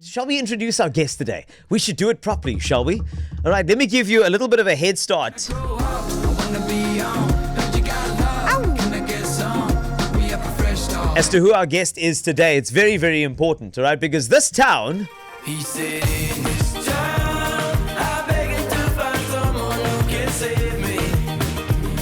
Shall we introduce our guest today? We should do it properly, shall we? All right, let me give you a little bit of a head start. As to who our guest is today, it's very, very important, all right? Because this town... He said in this town, I begging to find someone who can save me.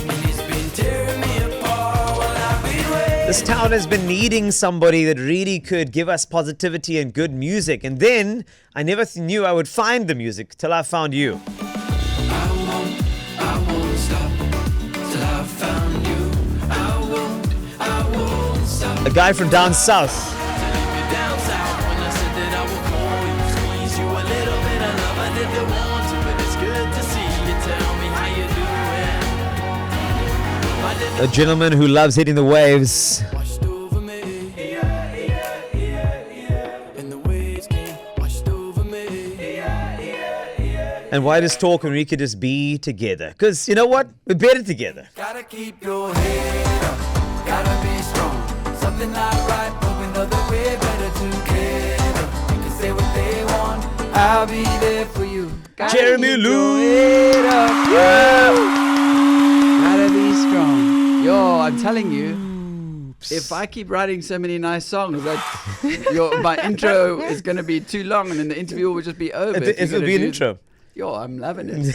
And he's been tearing me apart while I've been waiting. This town has been needing somebody that really could give us positivity and good music. And then I never knew I would find the music till I found you. I won't stop till I've found you. I won't stop. A guy from down south. Down south when I said that I would call you, squeeze you a little bit of love. I didn't want to, but it's good to see you. Tell me how you doing. A gentleman who loves hitting the waves. Washed over me, and the waves came washed over me. And why does talk when we could just be together? Because you know what? We're better together. Gotta keep your head up, gotta be strong. Something not right, but we know that we're better together. You can say what they want, I'll be there for you. Gotta Jeremy keep Lou. your head up, yeah. Gotta be strong. Yo, I'm telling you, if I keep writing so many nice songs, that my intro is going to be too long, and then the interview will just be over. It'll be an intro. Yo, I'm loving it.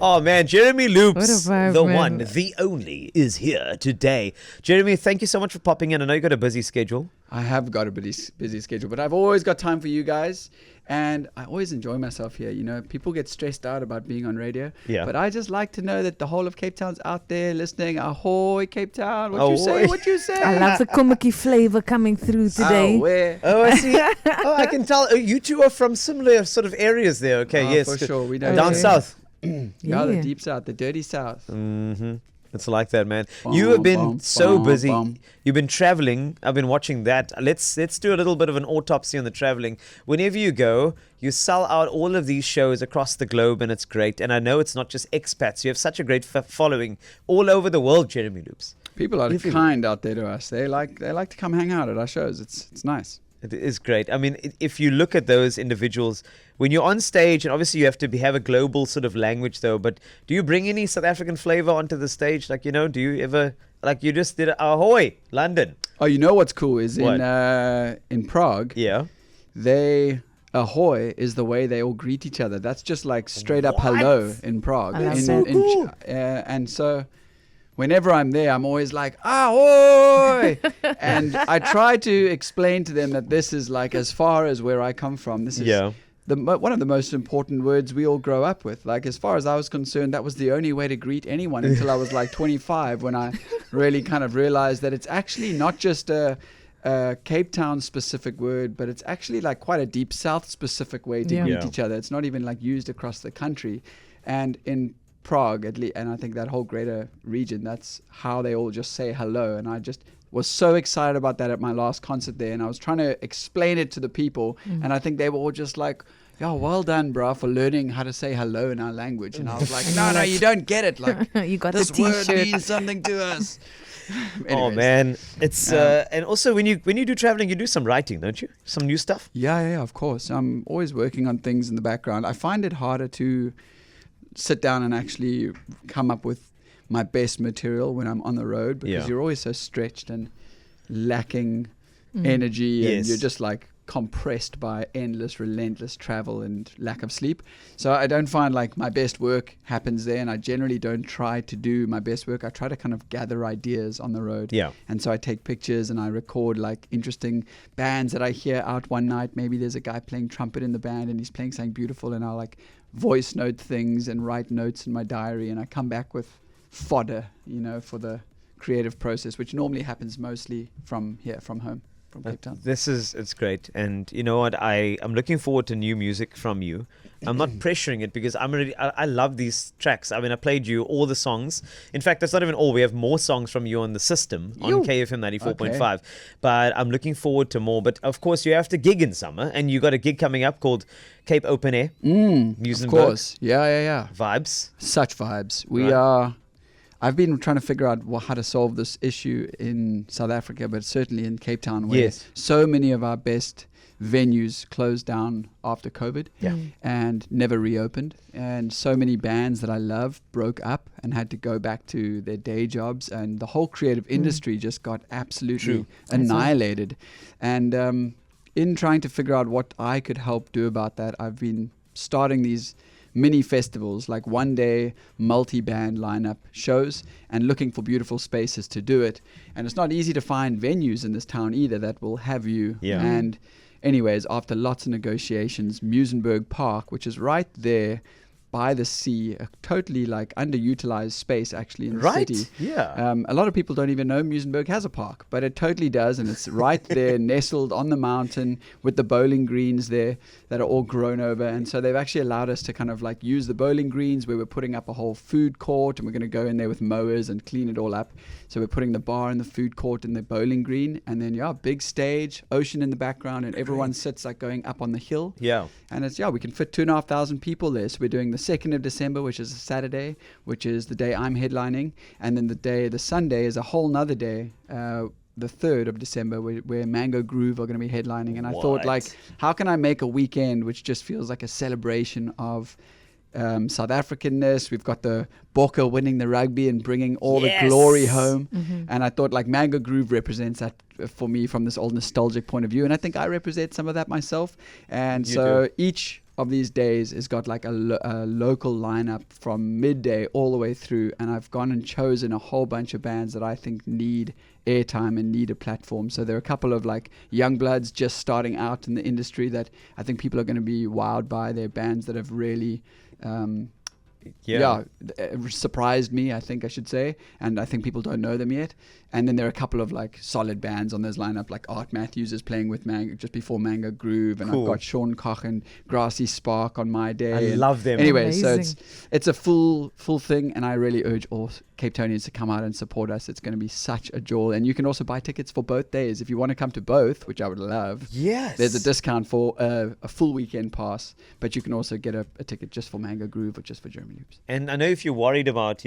Oh man, Jeremy Loops, What a vibe, the man. one, the only, is here today. Jeremy, thank you so much for popping in. I know you got a busy schedule. I have got a busy schedule, but I've always got time for you guys, and I always enjoy myself here. You know, people get stressed out about being on radio, Yeah. but I just like to know that the whole of Cape Town's out there listening. Ahoy, Cape Town! What you Ahoy. say? What you say? I love the Komaki flavor coming through today. Where? Oh, I see. Oh, I can tell. You two are from similar sort of areas there. Okay, Oh, yes. for sure. We know Down that. south. Yeah, the Yeah. deep south, the dirty south. Mm-hmm. It's like that, man. Bum, You have been bum, so bum, busy. bum. You've been traveling. I've been watching that. Let's do a little bit of an autopsy on the traveling. Whenever you go, you sell out all of these shows across the globe, and it's great. And I know it's not just expats. You have such a great following all over the world, Jeremy Loops. People are Everywhere. kind out there to us. They like to come hang out at our shows. It's nice. It is great. I mean, if you look at those individuals, when you're on stage, and obviously you have to have a global sort of language though, but do you bring any South African flavor onto the stage? Like, you know, do you ever, like you just did Ahoy, London. Oh, you know what's cool is What? in Prague, Yeah. ahoy is the way they all greet each other. That's just like straight up What? hello in Prague. I love That's so cool. And so whenever I'm there, I'm always like, ahoy! And I try to explain to them that this is like as far as where I come from. This is Yeah. one of the most important words we all grow up with. Like, as far as I was concerned, that was the only way to greet anyone until I was like 25, when I really kind of realized that it's actually not just a Cape Town specific word, but it's actually like quite a deep South specific way to Yeah. greet Yeah. each other. It's not even like used across the country. And in Prague, at least, and I think that whole greater region, that's how they all just say hello. And I just was so excited about that at my last concert there, and I was trying to explain it to the people, and I think they were all just like, "Yeah, well done, bro, for learning how to say hello in our language." And I was like, "No, you don't get it. Like, You got this the word t-shirt. means something to us." Oh Anyways. man, it's and also when you do traveling, you do some writing, don't you? Some new stuff. Yeah, of course. I'm always working on things in the background. I find it harder to sit down and actually come up with my best material when I'm on the road, because Yeah. you're always so stretched and lacking energy, and Yes. you're just like compressed by endless, relentless travel and lack of sleep. So I don't find like my best work happens there, and I generally don't try to do my best work. I try to kind of gather ideas on the road. Yeah. And so I take pictures and I record like interesting bands that I hear out one night. Maybe there's a guy playing trumpet in the band and he's playing something beautiful, and I'll like voice note things and write notes in my diary, and I come back with fodder, you know, for the creative process, which normally happens mostly from here, from home, from Cape Town. It's great, and you know what? I'm looking forward to new music from you. I'm not pressuring it because I love these tracks. I mean, I played you all the songs. In fact, that's not even all. We have more songs from you on the system on Yo. KFM 94.5. But I'm looking forward to more. But of course, you have to gig in summer, and you got a gig coming up called Cape Open Air. Of Musenberg. course. Yeah. Vibes. Such vibes. Right. I've been trying to figure out how to solve this issue in South Africa, but certainly in Cape Town, where Yes. so many of our best venues closed down after COVID Yeah. and never reopened. And so many bands that I love broke up and had to go back to their day jobs. And the whole creative industry just got absolutely True. annihilated. And in trying to figure out what I could help do about that, I've been starting these mini festivals, like one day multi-band lineup shows, and looking for beautiful spaces to do it. And it's not easy to find venues in this town either that will have you. Yeah. And anyways, after lots of negotiations, Musenberg Park, which is right there by the sea, a totally like underutilized space actually in the Right? city. Yeah. A lot of people don't even know Musenberg has a park, but it totally does, and it's right there, nestled on the mountain with the bowling greens there that are all grown over. And so they've actually allowed us to kind of like use the bowling greens where we're putting up a whole food court, and we're going to go in there with mowers and clean it all up. So we're putting the bar and the food court in the bowling green, and then big stage, ocean in the background, and everyone sits like going up on the hill. Yeah. And it's we can fit 2,500 people there. So we're doing the 2nd of December, which is a Saturday, which is the day I'm headlining, and then the Sunday is a whole nother day, the 3rd of December, where Mango Groove are going to be headlining. And I thought, like, how can I make a weekend which just feels like a celebration of South Africanness? We've got the Bokke winning the rugby and bringing all the glory home. And I thought, like, Mango Groove represents that for me from this old nostalgic point of view. And I think I represent some of that myself. And each of these days has got like a local lineup from midday all the way through. And I've gone and chosen a whole bunch of bands that I think need airtime and need a platform. So there are a couple of like young bloods just starting out in the industry that I think people are going to be wowed by. They're bands that have really surprised me, I think I should say, and I think people don't know them yet. And then there are a couple of like solid bands on those lineup, like Art Matthews is playing with Mango just before Mango Groove, and I've got Sean Koch and Grassy Spark on my day. I love them. Anyway, Amazing. so it's a full thing, and I really urge all Cape Townians to come out and support us. It's going to be such a joy, and you can also buy tickets for both days if you want to come to both, which I would love. Yes. There's a discount for a full weekend pass, but you can also get a ticket just for Mango Groove or just for German Loops. And I know if you're worried about,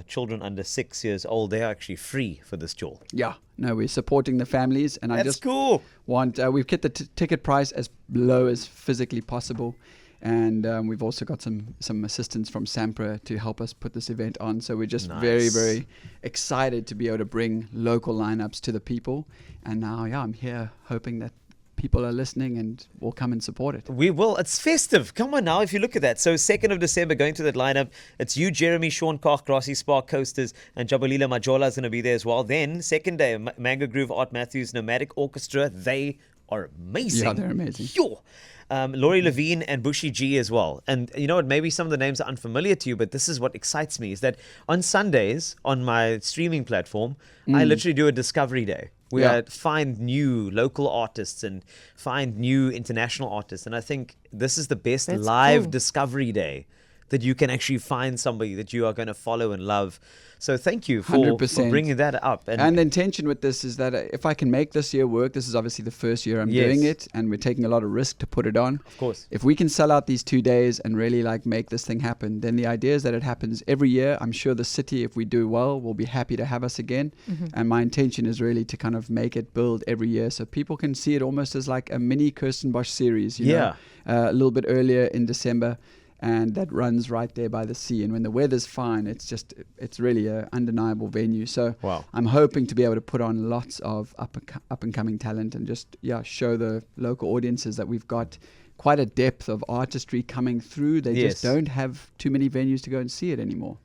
children under 6 years old, they are actually free for this jewel. Yeah, no, we're supporting the families, and I That's just cool. want we've kept the ticket price as low as physically possible, and we've also got some assistance from Sampra to help us put this event on. So we're just very, very excited to be able to bring local lineups to the people. And now, I'm here hoping that people are listening and will come and support it. We will. It's festive. Come on now, if you look at that. So 2nd of December, going to that lineup, it's you, Jeremy, Sean Koch, Grassy Spark, Coasters, and Jabalila Majola is going to be there as well. Then, second day, Mango Groove, Art Matthews, Nomadic Orchestra. They are amazing. Yeah, they're amazing. Yo. Laurie Levine and Bushy G as well. And you know what, maybe some of the names are unfamiliar to you, but this is what excites me, is that on Sundays on my streaming platform, I literally do a discovery day where I find new local artists and find new international artists. And I think this is the best That's live cool. discovery day that you can actually find somebody that you are going to follow and love. So thank you for 100%. bringing that up. And the intention with this is that if I can make this year work, this is obviously the first year I'm doing it, and we're taking a lot of risk to put it on. Of course. If we can sell out these 2 days and really like make this thing happen, then the idea is that it happens every year. I'm sure the city, if we do well, will be happy to have us again. And my intention is really to kind of make it build every year so people can see it almost as like a mini Kirstenbosch series, you know, a little bit earlier in December. And that runs right there by the sea. And when the weather's fine, it's really an undeniable venue. So I'm hoping to be able to put on lots of up and coming talent and just show the local audiences that we've got quite a depth of artistry coming through. They just don't have too many venues to go and see it anymore.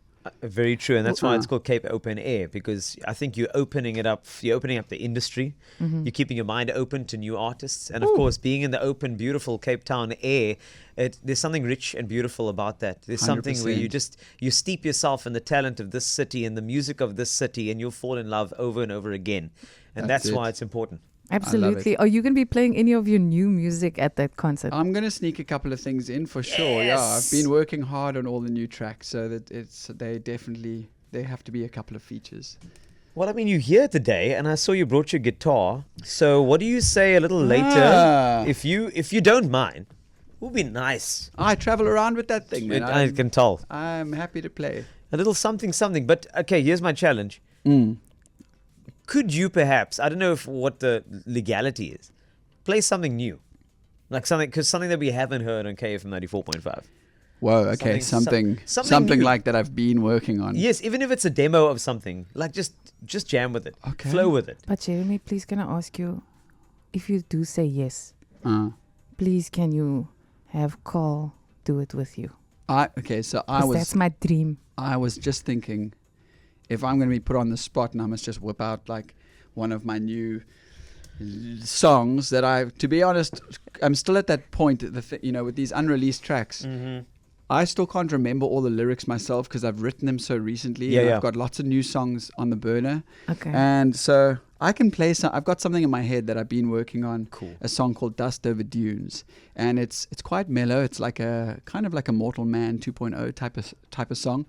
Very true, and that's why it's called Cape Open Air, because I think you're opening up the industry. You're keeping your mind open to new artists, and of course, being in the open, beautiful Cape Town air, there's something rich and beautiful about that. There's something where 100%. you steep yourself in the talent of this city and the music of this city, and you'll fall in love over and over again, and that's why it's important. Absolutely. Are you going to be playing any of your new music at that concert? I'm going to sneak a couple of things in for sure. Yeah, I've been working hard on all the new tracks, so that they have to be a couple of features. Well, I mean, you're here today, and I saw you brought your guitar. So, what do you say a little later, if you don't mind? Would be nice. I travel around with that thing, man. I can tell. I'm happy to play. A little something. But okay, here's my challenge. Could you perhaps, I don't know what the legality is, play something new? Like something that we haven't heard on KFM 94.5. Whoa, okay, Something something new. like that I've been working on. Yes, even if it's a demo of something, like just jam with it. Okay. Flow with it. But Jeremy, please can I ask you, if you do say yes, Uh, please can you have Carl do it with you? okay, so 'Cause that's my dream. I was just thinking, if I'm going to be put on the spot and I must just whip out like one of my new songs that to be honest, I'm still at that point, with these unreleased tracks, I still can't remember all the lyrics myself because I've written them so recently. Yeah, and yeah. I've got lots of new songs on the burner. Okay. And so I can play I've got something in my head that I've been working on. Cool. A song called Dust Over Dunes. And it's quite mellow. It's like a kind of like a Mortal Man 2.0 type of song.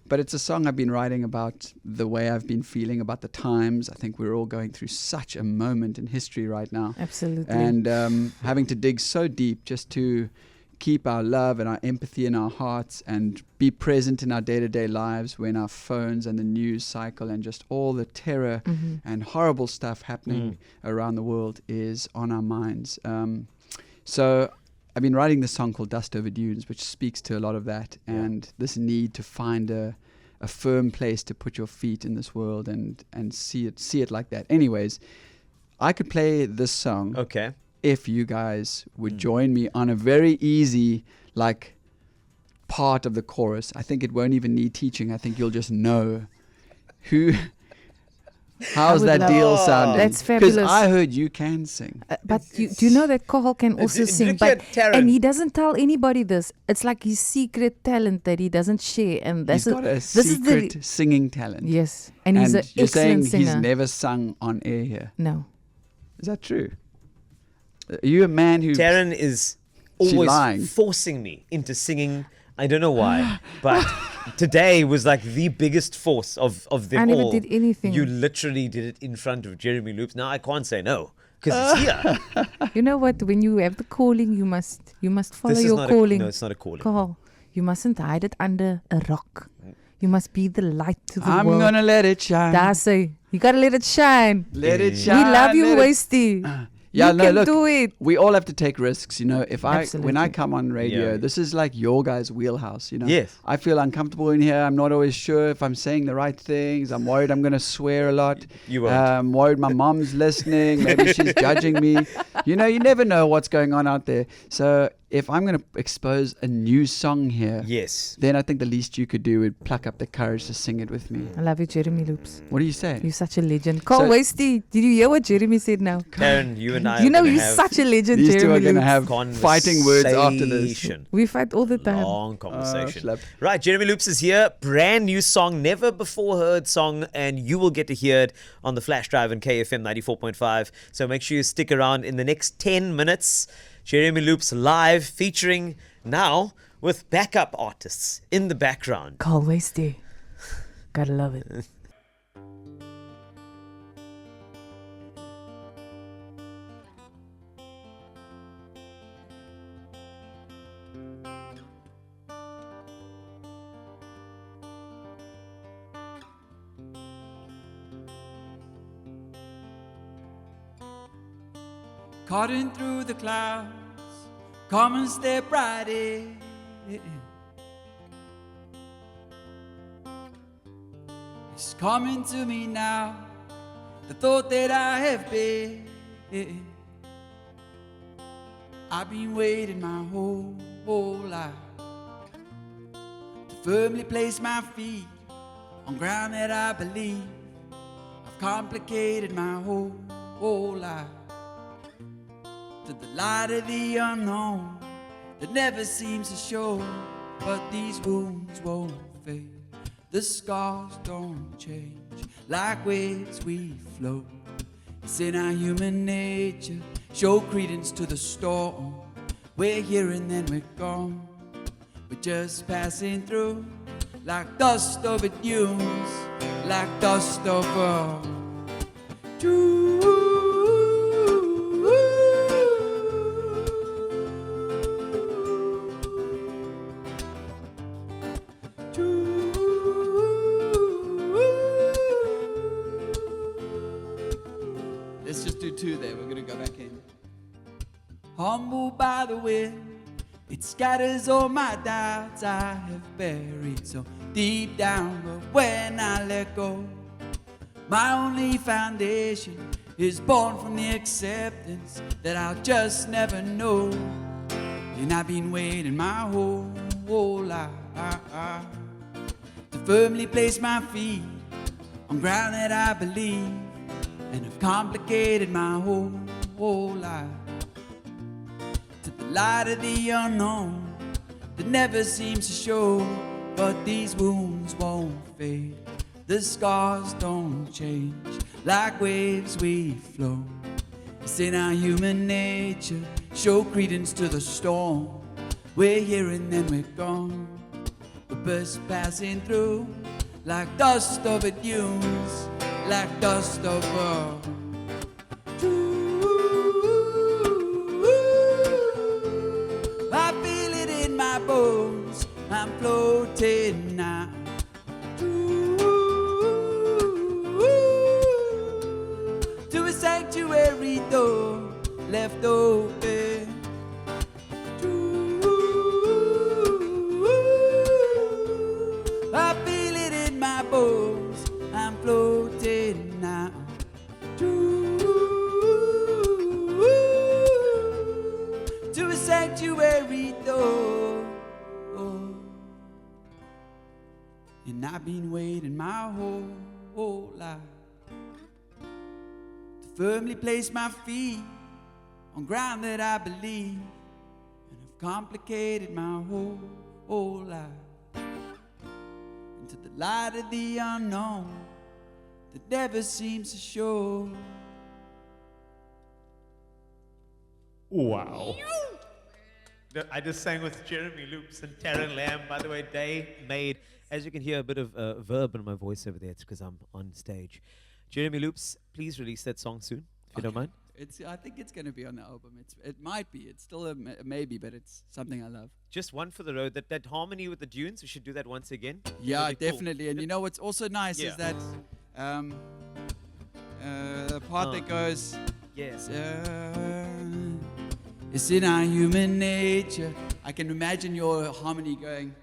But it's a song I've been writing about the way I've been feeling about the times. I think we're all going through such a moment in history right now. Absolutely. And having to dig so deep just to keep our love and our empathy in our hearts and be present in our day-to-day lives when our phones and the news cycle and just all the terror and horrible stuff happening around the world is on our minds. So I've been writing this song called Dust Over Dunes, which speaks to a lot of that and this need to find a firm place to put your feet in this world and see it like that. Anyways, I could play this song. Okay. If you guys would join me on a very easy, like, part of the chorus. I think it won't even need teaching. I think you'll just know how's would that love- deal sounding. That's fabulous. Because I heard you can sing. But do you know that Carl can also sing? look at Tarryn. And he doesn't tell anybody this. It's like his secret talent that he doesn't share. And He's got a secret singing talent. Yes. And he's an you're saying excellent singer. he's never sung on air here. No. Is that true? Are you a man who... Tarryn is She always lying? forcing me into singing. I don't know why, but today was like the biggest force of them I never all. did anything. You literally did it in front of Jeremy Loops. Now I can't say no because it's here. You know what? When you have the calling, you must follow This is your not calling. no, it's not a calling. Carl, you mustn't hide it under a rock. You must be the light to the I'm world. going to let it shine. That's it. You gotta let it shine. Let it We shine. love you, let it- Wastie. Yeah, you no, can look, do it. we all have to take risks, When I Absolutely. come on radio, Yeah. this is like your guys' wheelhouse, Yes. I feel uncomfortable in here. I'm not always sure if I'm saying the right things. I'm worried I'm going to swear a lot. You won't. I'm worried my mom's listening. Maybe she's judging me. You never know what's going on out there. So if I'm going to expose a new song here, Yes. then I think the least you could do would pluck up the courage to sing it with me. I love you, Jeremy Loops. What do you say? You're such a legend. Carl So- Wastie, did you hear what Jeremy said now? Tarryn, you and I. You are know gonna he's have such a legend, These two Jeremy are going to Loops. have fighting words after this. conversation. We fight all the time. Long conversation. slap. Right, Jeremy Loops is here. Brand new song, never before heard song, and you will get to hear it on the flash drive in KFM 94.5. So make sure you stick around in the next 10 minutes. Jeremy Loops live, featuring now with backup artists in the background. Carl Wastie. Gotta love it. Cutting through the clouds, come and step right in. It's coming to me now, the thought that I have been. I've been waiting my whole life to firmly place my feet on ground that I believe. I've complicated my whole life to the light of the unknown that never seems to show. But these wounds won't fade, the scars don't change. Like waves we flow, it's in our human nature. Show credence to the storm. We're here and then we're gone. We're just passing through, like dust over dunes, like dust over Let's just do two there. We're gonna go back in. Humbled by by the wind. It scatters all my doubts I have buried so deep down. But when I let go, my only foundation is born from the acceptance that I'll just never know. And I've been waiting my whole life to firmly place my feet on ground that I believe, and have complicated my whole life to the light of the unknown that never seems to show. But these wounds won't fade, the scars don't change, like waves we flow. It's in our human nature, show credence to the storm. We're here and then we're gone, the burst passing through, like dust over dunes, like dust over. I feel it in my bones, I'm floating now. To a sanctuary door left open. I feel it in my bones, I'm floating now. To a sanctuary door. And I've been waiting my whole life to firmly place my feet on ground that I believe, and have complicated my whole life into the light of the unknown that never seems to show. Wow. I just sang with Jeremy Loops and Tarryn Lamb. By the way, they made, as you can hear, a bit of verb in my voice over there. It's because I'm on stage. Jeremy Loops, please release that song soon, if you don't mind. I think it's going to be on the album. It might be. It's still a maybe, but it's something I love. Just one for the road. That harmony with the dunes, we should do that once again. Yeah, Really cool. definitely. And you know what's also nice Yeah. is that the part that goes, Yes. it's in our human nature. I can imagine your harmony going.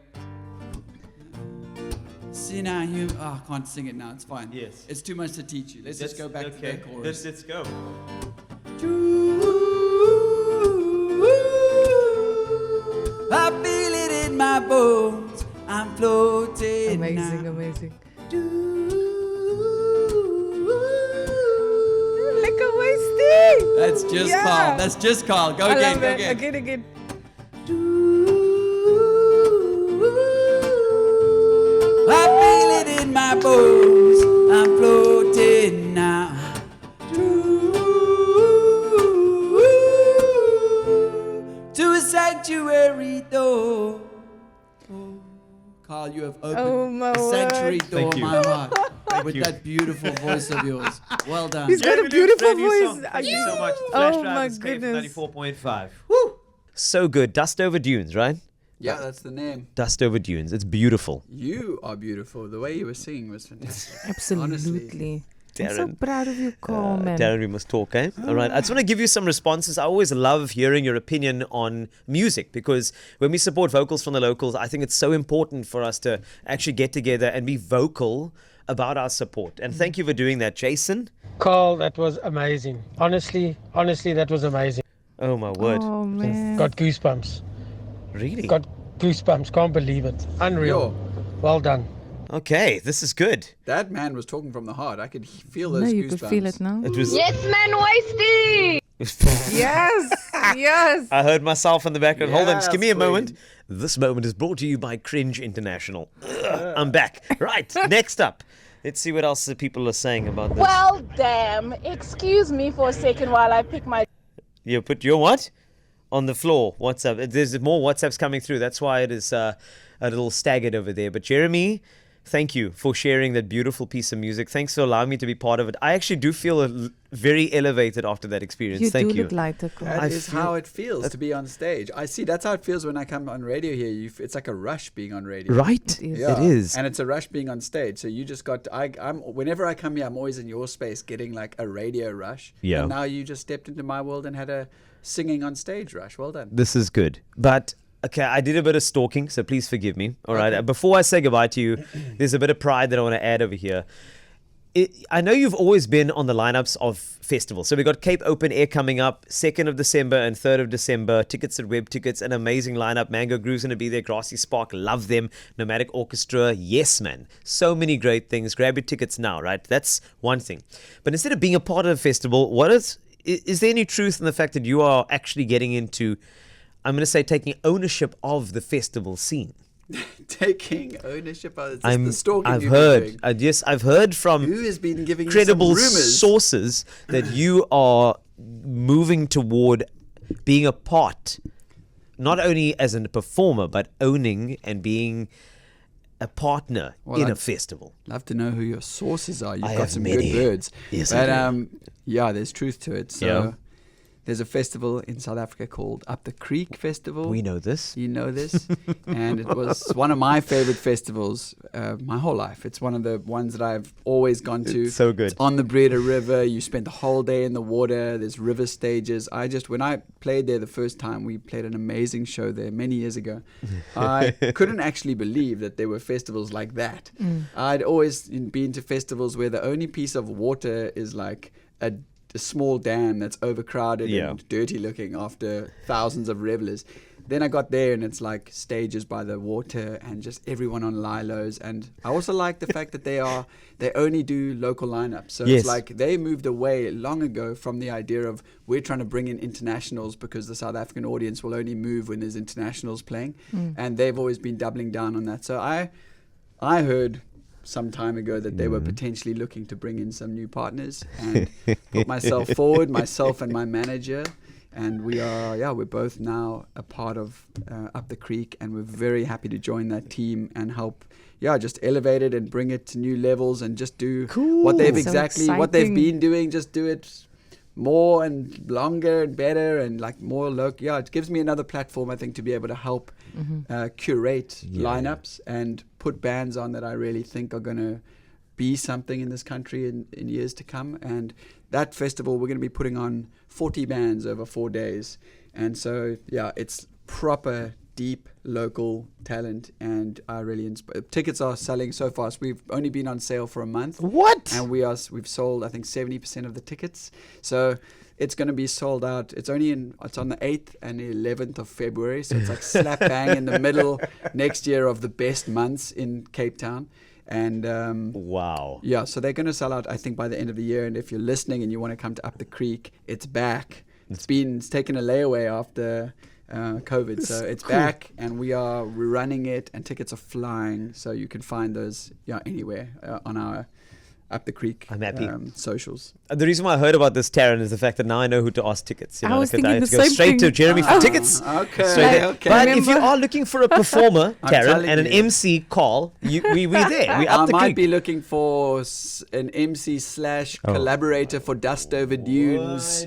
It's in our human. Oh, I can't sing it now. It's fine. Yes. It's too much to teach you. Let's just go back to the chorus. Let's go. I feel it in my bones, I'm floating Amazing, now. amazing. Like a Wastie. That's just Yeah. Carl. That's just Carl. Go I again. love Go it. again. Again. I feel it in my bones, I'm floating now. To a sanctuary door. Carl, you have opened Oh, my a sanctuary word. door Thank in you. my heart with you. that beautiful voice of yours. Well done. He's got a beautiful voice. Thank you so much. Oh, Flash my Drive goodness. 94.5. Woo! So good. Dust Over Dunes, right? Yeah, that's the name. Dust Over Dunes. It's beautiful. You are beautiful. The way you were singing was fantastic. Absolutely. I'm so Darren. proud of you, Carl, man. Darren, we must talk, eh? All right. I just want to give you some responses. I always love hearing your opinion on music because when we support vocals from the locals, I think it's so important for us to actually get together and be vocal about our support. And thank you for doing that, Jason. Carl, that was amazing. Honestly, that was amazing. Oh, my word. Oh, man. Got goosebumps. Really? Got goosebumps. Can't believe it. Unreal. Well done. Okay, this is good. That man was talking from the heart. I could feel No, those you goosebumps. could feel it now. It was. Yes, man, Wastie! Yes, yes. I heard myself in the background. Hold on, just give me a Yes, moment. This moment is brought to you by Cringe International. I'm back. Right, next up. Let's see what else the people are saying about this. Well, damn. Excuse me for a second while I pick my... You put your what? On the floor. WhatsApp. There's more WhatsApps coming through. That's why it is a little staggered over there. But Jeremy thank you for sharing that beautiful piece of music. Thanks for allowing me to be part of it. I actually do feel very elevated after that experience. You Thank do you. look lighter, Cole. That I is feel- how it feels to be on stage. I see. That's how it feels when I come on radio here. It's like a rush being on radio. Right? It is. Yeah. It is. And it's a rush being on stage. So you just got. I'm whenever I come here, I'm always in your space, getting like a radio rush. Yeah. And now you just stepped into my world and had a singing on stage rush. Well done. This is good. But okay, I did a bit of stalking, so please forgive me. All right. Before I say goodbye to you, there's a bit of pride that I want to add over here. I know you've always been on the lineups of festivals. So we got Cape Open Air coming up, 2nd of December and 3rd of December. Tickets at Web Tickets, an amazing lineup. Mango Groove's going to be there. Grassy Spark, love them. Nomadic Orchestra, yes, man. So many great things. Grab your tickets now, right? That's one thing. But instead of being a part of the festival, is there any truth in the fact that you are actually getting into, I'm going to say, taking ownership of the festival scene? Taking ownership of the stalking. I've you've heard, been doing. yes, I've heard from Who has been giving credible you some rumors? sources that you are moving toward being a part, not only as a performer, but owning and being a partner in a festival. Love to know who your sources are. You've I got have some many. good birds. Yes, I but do. yeah, there's truth to it. So Yeah. there's a festival in South Africa called Up the Creek Festival. We know this. You know this. And it was one of my favorite festivals my whole life. It's one of the ones that I've always gone to. It's so good. It's on the Breda River. You spend the whole day in the water. There's river stages. When I played there the first time, we played an amazing show there many years ago. I couldn't actually believe that there were festivals like that. I'd always been to festivals where the only piece of water is like a small dam that's overcrowded and dirty looking after thousands of revelers. Then I got there and it's like stages by the water and just everyone on lilos. And I also like the fact that they only do local lineups. So Yes. it's like they moved away long ago from the idea of we're trying to bring in internationals because the South African audience will only move when there's internationals playing. And they've always been doubling down on that. So I heard some time ago that they were potentially looking to bring in some new partners and put myself forward, myself and my manager. And we're both now a part of Up the Creek, and we're very happy to join that team and help, just elevate it and bring it to new levels and just do what they've So what they've exciting. been doing, just do it more and longer and better and like more local. Yeah, it gives me another platform, I think, to be able to help curate lineups and put bands on that I really think are going to be something in this country in years to come. And that festival, we're going to be putting on 40 bands over 4 days. And so, it's proper, deep, local talent. And I really tickets are selling so fast. We've only been on sale for a month. What? And we've sold, I think, 70% of the tickets. So it's going to be sold out. It's on the 8th and 11th of February. So it's like slap bang in the middle next year of the best months in Cape Town. And Wow. so they're going to sell out, I think, by the end of the year. And if you're listening and you want to come to Up the Creek, it's back. It's taken a layaway after COVID. So it's back, and we're running it, and tickets are flying. So you can find those anywhere on our Up the Creek I'm happy. socials. The reason why I heard about this, Tarryn, is the fact that now I know who to ask tickets. You I know, was like, thinking I had the to go same straight to thing. Jeremy for tickets. Okay, Straight there. okay. But if you Remember- are looking for a performer, I'm Tarryn, telling and an you. MC, call. We're there. We're I up the might creek. be looking for an MC / collaborator for Dust Over Dunes,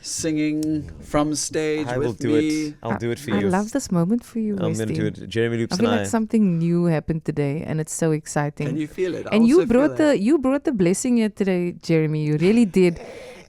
singing from stage I will with do me. it. I'll do it for I you. love this moment for you, I'm going to Wastie. do it. Jeremy Loops I and feel I. like something new happened today, and it's so exciting. Can you feel it? I And you also feel brought it. you brought the blessing here today, Jeremy. You really did.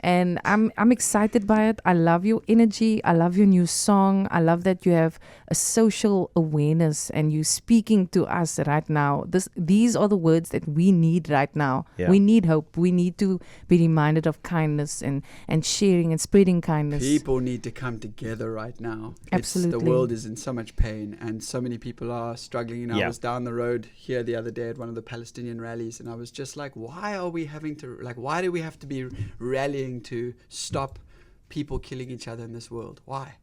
And I'm excited by it. I love your energy. I love your new song. I love that you have a social awareness and you speaking to us right now. These are the words that we need right now. Yeah. We need hope. We need to be reminded of kindness and sharing and spreading kindness. People need to come together right now. Absolutely. The world is in so much pain, and so many people are struggling. And I Yeah. was down the road here the other day at one of the Palestinian rallies, and I was just like, why do we have to be rallying to stop people killing each other in this world? Why?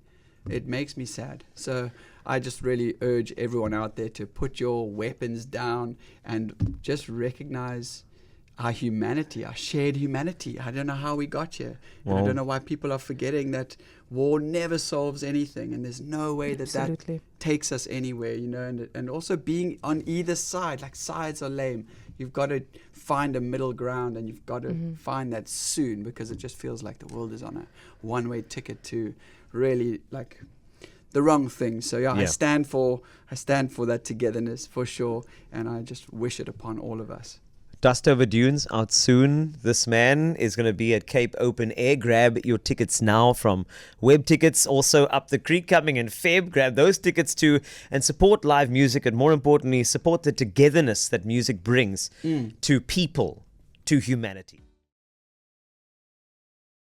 It makes me sad. So I just really urge everyone out there to put your weapons down and just recognize our humanity, our shared humanity. I don't know how we got here. And I Well- don't know why people are forgetting that war never solves anything, and there's no way that Absolutely. that takes us anywhere, and also being on either side, like sides are lame. You've got to find a middle ground, and you've got to find that soon, because it just feels like the world is on a one-way ticket to really like the wrong thing. So yeah, Yeah. I stand for that togetherness for sure, and I just wish it upon all of us. Dust Over Dunes out soon. This man is going to be at Cape Open Air. Grab your tickets now from Web Tickets. Also Up the Creek coming in Feb. Grab those tickets too and support live music, and more importantly, support the togetherness that music brings to people, to humanity.